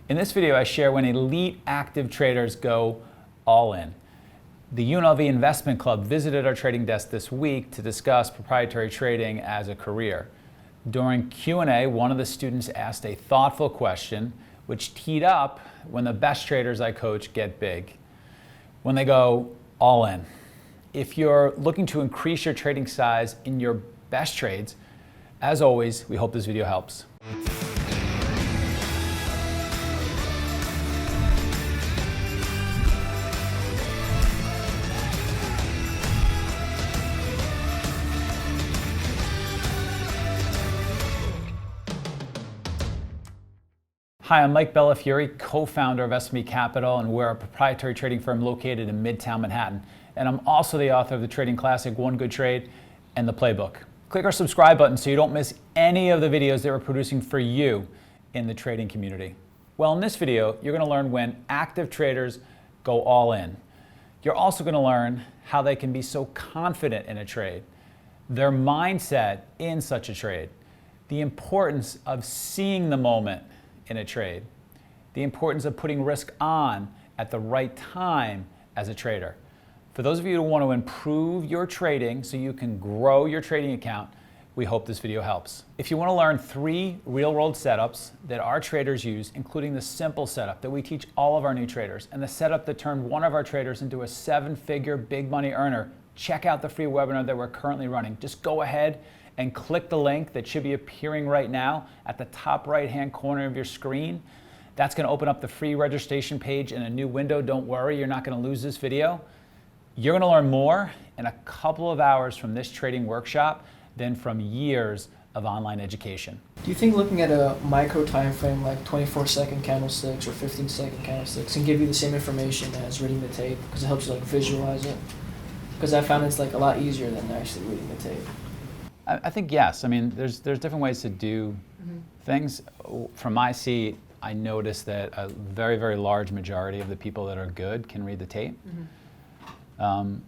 In this video, I share when elite active traders go all in. The UNLV Investment Club visited our trading desk this week to discuss proprietary trading as a career. During Q&A, one of the students asked a thoughtful question which teed up when the best traders I coach get big, when they go all in. If you're looking to increase your trading size in your best trades, as always, we hope this video helps. Hi, I'm Mike Bellafiore, co-founder of SME Capital, and we're a proprietary trading firm located in Midtown Manhattan. And I'm also the author of the trading classic, One Good Trade, and the Playbook. Click our subscribe button so you don't miss any of the videos that we're producing for you in the trading community. Well, in this video, you're going to learn when active traders go all in. You're also going to learn how they can be so confident in a trade, their mindset in such a trade, the importance of seeing the moment in a trade, the importance of putting risk on at the right time as a trader. For those of you who want to improve your trading so you can grow your trading account, we hope this video helps. If you want to learn 3 real-world setups that our traders use, including the simple setup that we teach all of our new traders, and the setup that turned one of our traders into a 7-figure big money earner, check out the free webinar that we're currently running. Just go ahead and click the link that should be appearing right now at the top right-hand corner of your screen. That's going to open up the free registration page in a new window. Don't worry, you're not going to lose this video. You're going to learn more in a couple of hours from this trading workshop than from years of online education. Do you think looking at a micro time frame like 24-second candlesticks or 15-second candlesticks can give you the same information as reading the tape because it helps you visualize it? Because I found it's a lot easier than actually reading the tape. I think yes. I mean, there's different ways to do things. From my seat, I noticed that a very, very large majority of the people that are good can read the tape. Actually,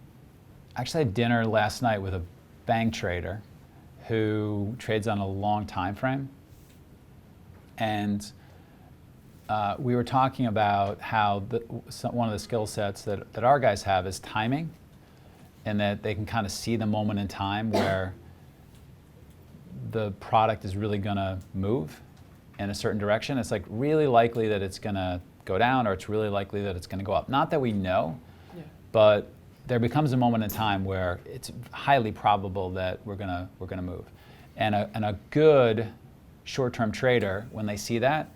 I had dinner last night with a bank trader who trades on a long time frame. And we were talking about how one of the skill sets that our guys have is timing, and that they can kind of see the moment in time where the product is really going to move in a certain direction. It's really likely that it's going to go down, or it's really likely that it's going to go up. Not that we know, but there becomes a moment in time where it's highly probable that we're going to move. And a good short-term trader, when they see that,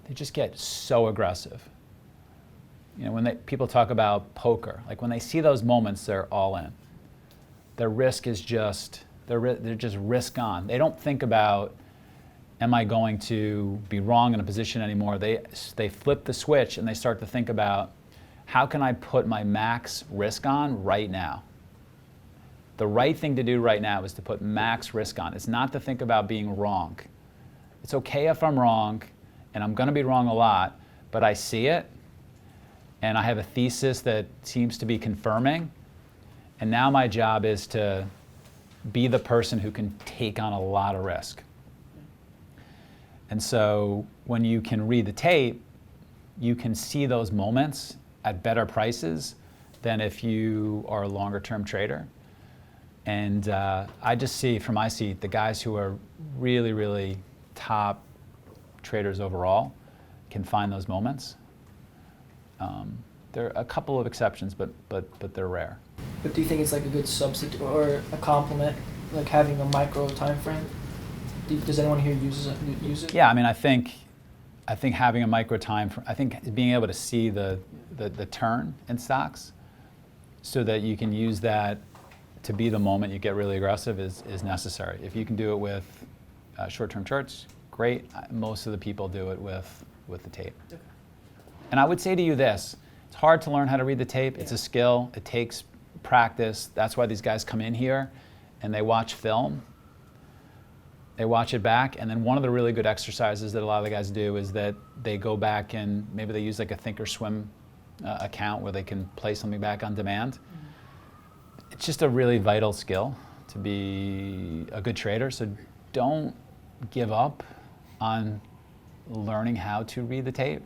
they just get so aggressive. You know, when people talk about poker, when they see those moments, they're all in. Their risk is just they're just risk on. They don't think about, am I going to be wrong in a position anymore? They flip the switch and they start to think about, how can I put my max risk on right now? The right thing to do right now is to put max risk on. It's not to think about being wrong. It's okay if I'm wrong, and I'm going to be wrong a lot, but I see it, and I have a thesis that seems to be confirming, and now my job is to be the person who can take on a lot of risk. And so when you can read the tape, you can see those moments at better prices than if you are a longer term trader. And I just see from my seat, the guys who are really, really top traders overall can find those moments. There are a couple of exceptions, but they're rare. But do you think it's a good substitute or a complement, having a micro time frame? Does anyone here use it? Yeah, I mean, I think having a micro time, I think being able to see the turn in stocks so that you can use that to be the moment you get really aggressive is necessary. If you can do it with short-term charts, great. Most of the people do it with the tape. Okay. And I would say to you this, it's hard to learn how to read the tape. Yeah. It's a skill. It takes practice. That's why these guys come in here and they watch film. They watch it back, and then one of the really good exercises that a lot of the guys do is that they go back and maybe they use a Thinkorswim account where they can play something back on demand. It's just a really vital skill to be a good trader, so don't give up on learning how to read the tape.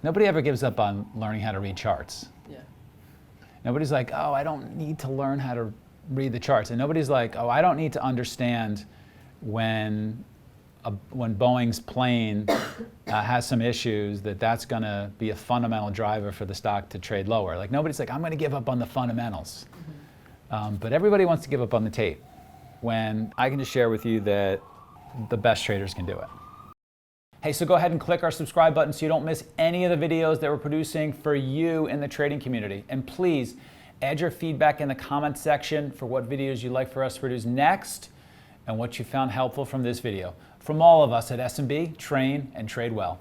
Nobody ever gives up on learning how to read charts. Yeah. Nobody's like, oh, I don't need to learn how to read the charts. And nobody's like, oh, I don't need to understand when Boeing's plane has some issues, that's going to be a fundamental driver for the stock to trade lower. Like, nobody's like, I'm going to give up on the fundamentals. But everybody wants to give up on the tape, when I can just share with you that the best traders can do it. Hey, so go ahead and click our subscribe button so you don't miss any of the videos that we're producing for you in the trading community. And please add your feedback in the comments section for what videos you'd like for us to produce next and what you found helpful from this video. From all of us at SMB, train and trade well.